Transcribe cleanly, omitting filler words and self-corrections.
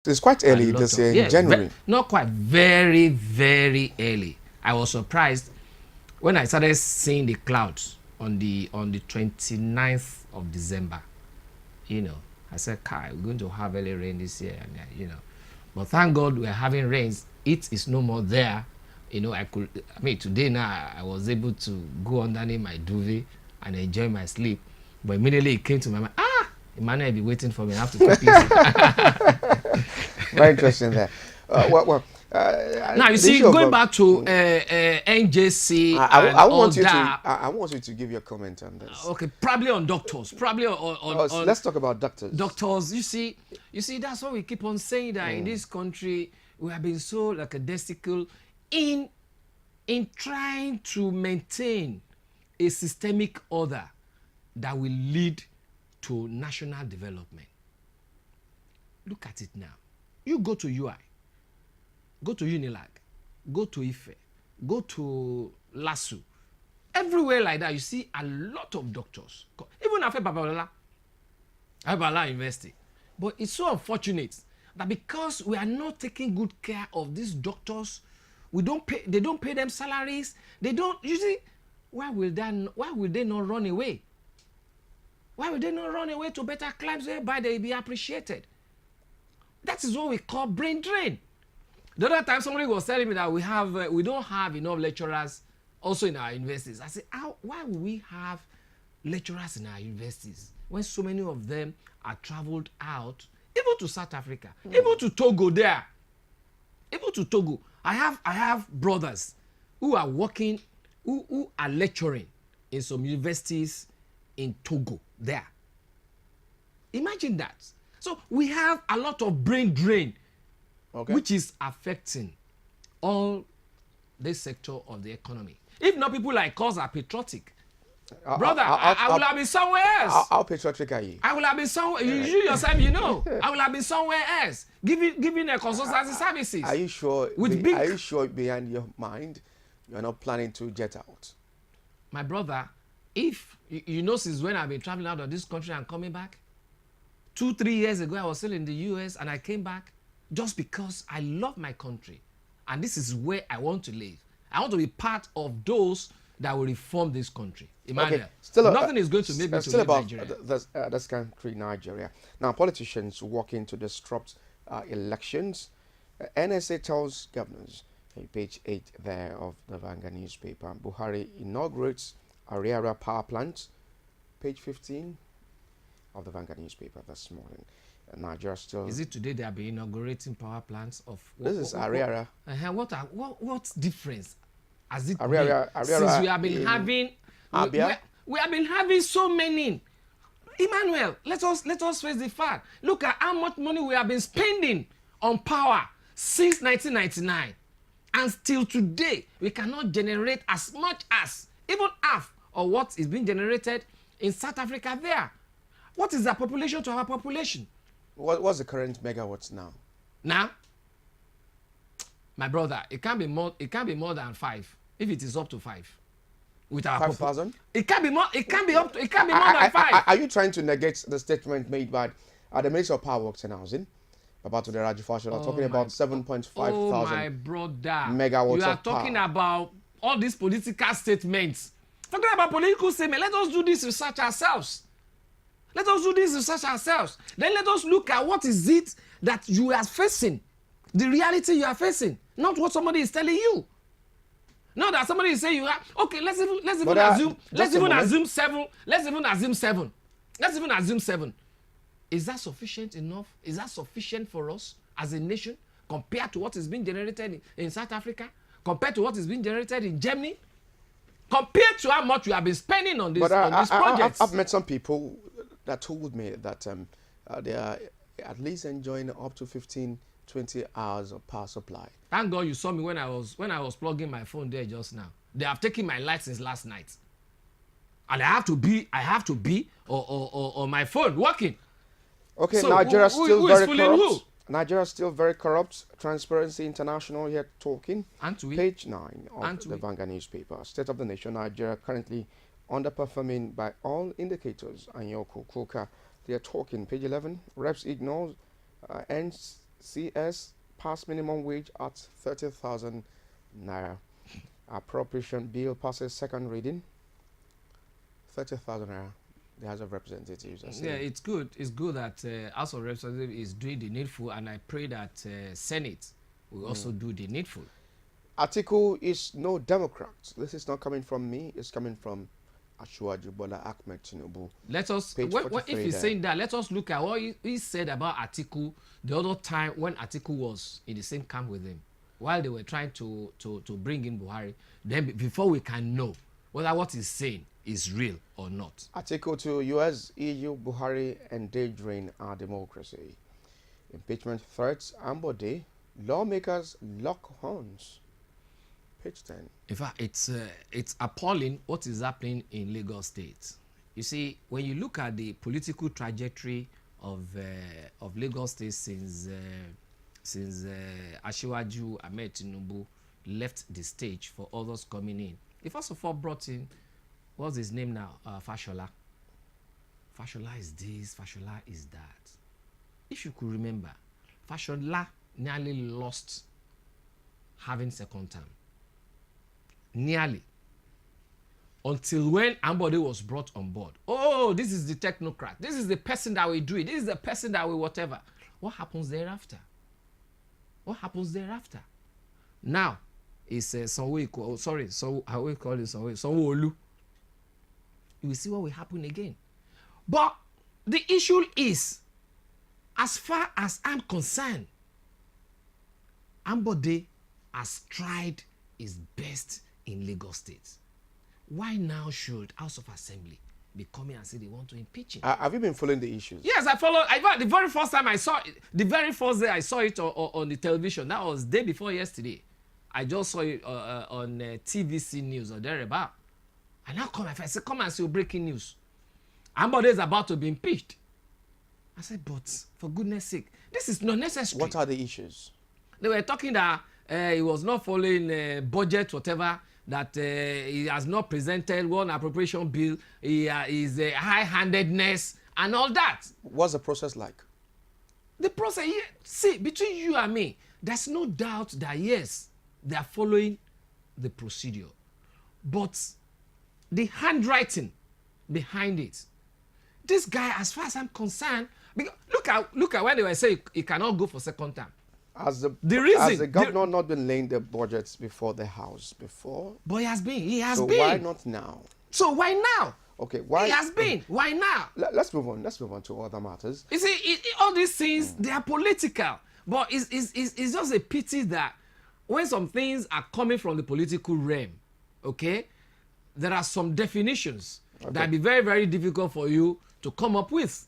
It's quite early this year in yes, January. not quite, very, very early. I was surprised when I started seeing the clouds on the 29th of December. You know, I said, Kai, we're going to have early rain this year, and but thank God we're having rains. It is no more there. Today now I was able to go underneath my duvet and enjoy my sleep. But immediately it came to my mind, Emmanuel will be waiting for me. I have to keep easy. Very interesting there. Now you see, going back to NJC I want you that. I want you to give your comment on this. Okay, probably on doctors. Probably on let's talk about doctors. Doctors, you see, that's why we keep on saying that in this country we have been so lackadaisical in trying to maintain a systemic order that will lead to national development. Look at it now. You go to UI, go to Unilag, go to Ife, go to LASU. Everywhere like that, you see a lot of doctors. Even Afe Babalola University. But it's so unfortunate that because we are not taking good care of these doctors, they don't pay them salaries. They don't, you see, why will they not run away? Why will they not run away to better climes whereby they be appreciated? That is what we call brain drain. The other time somebody was telling me that we don't have enough lecturers also in our universities. I said, why will we have lecturers in our universities when so many of them are traveled out, even to South Africa, even to Togo there, even to Togo. I have brothers who are working, who are lecturing in some universities in Togo there. Imagine that. So we have a lot of brain drain, which is affecting all this sector of the economy. If not, people like us are patriotic. Brother, I will have been somewhere else. How patriotic are you? I will have been somewhere. You yourself, you know. I will have been somewhere else, giving a consultancy services. Are you sure? Are you sure behind your mind you're not planning to jet out? My brother, if you know, since when I've been traveling out of this country and coming back, 2-3 years ago I was still in the US and I came back just because I love my country, and this is where I want to live. I want to be part of those that will reform this country. Emmanuel, nothing is going to make me to leave Nigeria. This country, Nigeria. Now, politicians working to disrupt elections. NSA tells governors, page 8 there of the Vanguard newspaper. Buhari inaugurates Ariara power plant. Page 15 of the Vanguard newspaper this morning. Nigeria still. Is it today they are being inaugurating power plants of? This is Ariara. What difference has it Ariara, made since we have been having? We have been having so many. Emmanuel, let us face the fact. Look at how much money we have been spending on power since 1999, and still today we cannot generate as much as even half of what is being generated in South Africa. There, what is the population to our population? What's the current megawatts now? Now, my brother, it can't be more. It can't be more than 5. If it is up to 5, with our 5,000. It can't be more. It can't be up to. It can't be more than 5. Are you trying to negate the statement made by the Minister of Power Works and Housing, Babátúndé Raji-Fáṣọlá, talking about 7.5 thousand my brother, megawatts you are of talking power? about all these political statements. Forget about political statements. Let us do this research ourselves. Let us do this research ourselves. Then let us look at what is it that you are facing, the reality you are facing, not what somebody is telling you. Not that somebody is saying you are okay. Let's even assume 7. Let's even assume 7. Is that sufficient enough? Is that sufficient for us as a nation compared to what is being generated in South Africa, compared to what is being generated in Germany, compared to how much we have been spending on this project? I've met some people that told me that they are at least enjoying up to 15-20 hours of power supply. Thank God you saw me when I was plugging my phone there just now. They have taken my light since last night, and I have to be on my phone working. Okay, so Nigeria is still very corrupt. Who? Nigeria is still very corrupt. Transparency International here talking. Page 9 of the Vanguard newspaper. State of the nation. Nigeria currently underperforming by all indicators. And Yoko Kuka, they are talking. Page 11. Reps ignores CS pass minimum wage at 30,000 naira. Appropriation bill passes second reading. 30,000 naira. The House of Representatives. Yeah, it's good. It's good that House of Representatives is doing the needful, and I pray that Senate will also do the needful. Atiku is no Democrat. This is not coming from me. It's coming from Asiwaju Bola Ahmed Tinubu. Let us, if he's saying that, let us look at what he said about Atiku the other time when Atiku was in the same camp with him, while they were trying to bring in Buhari. Then before we can know whether what he's saying is real or not. Atiku to US, EU, Buhari endangering our democracy. Impeachment threats, Ambode, lawmakers lock horns. Page 10. In fact, it's appalling what is happening in Lagos State. You see, when you look at the political trajectory of Lagos State since Asiwaju Ahmed Tinubu left the stage for others coming in, he first of all brought in, what's his name now? Fashola. Fashola is this, Fashola is that. If you could remember, Fashola nearly lost having second term. Nearly. Until when Ambode was brought on board. Oh, this is the technocrat. This is the person that will do it. This is the person that will whatever. What happens thereafter? What happens thereafter? Now, it's Sanwo-Olu. You will see what will happen again. But the issue is, as far as I'm concerned, Ambode has tried his best in Lagos State. Why now should House of Assembly be coming and say they want to impeach him? Have you been following the issues? Yes, I followed. The very first time I saw it, the very first day I saw it on the television, that was day before yesterday. I just saw it on TVC News or thereabout. And now I said, come and see breaking news. Ambode is about to be impeached. I said, but for goodness sake, this is not necessary. What are the issues? They were talking that he was not following budget, whatever, that he has not presented one appropriation bill, he is a high-handedness and all that. What's the process like? The process, see, between you and me, there's no doubt that yes, they are following the procedure. But the handwriting behind it, this guy, as far as I'm concerned, because look at when they were saying he cannot go for second term. Has the governor not been laying the budgets before the House before? But he has been. So why not now? So why now? Okay, why? He has been. Why now? Let's move on. Let's move on to other matters. You see, all these things, they are political. But it's just a pity that when some things are coming from the political realm, okay, there are some definitions that be very, very difficult for you to come up with.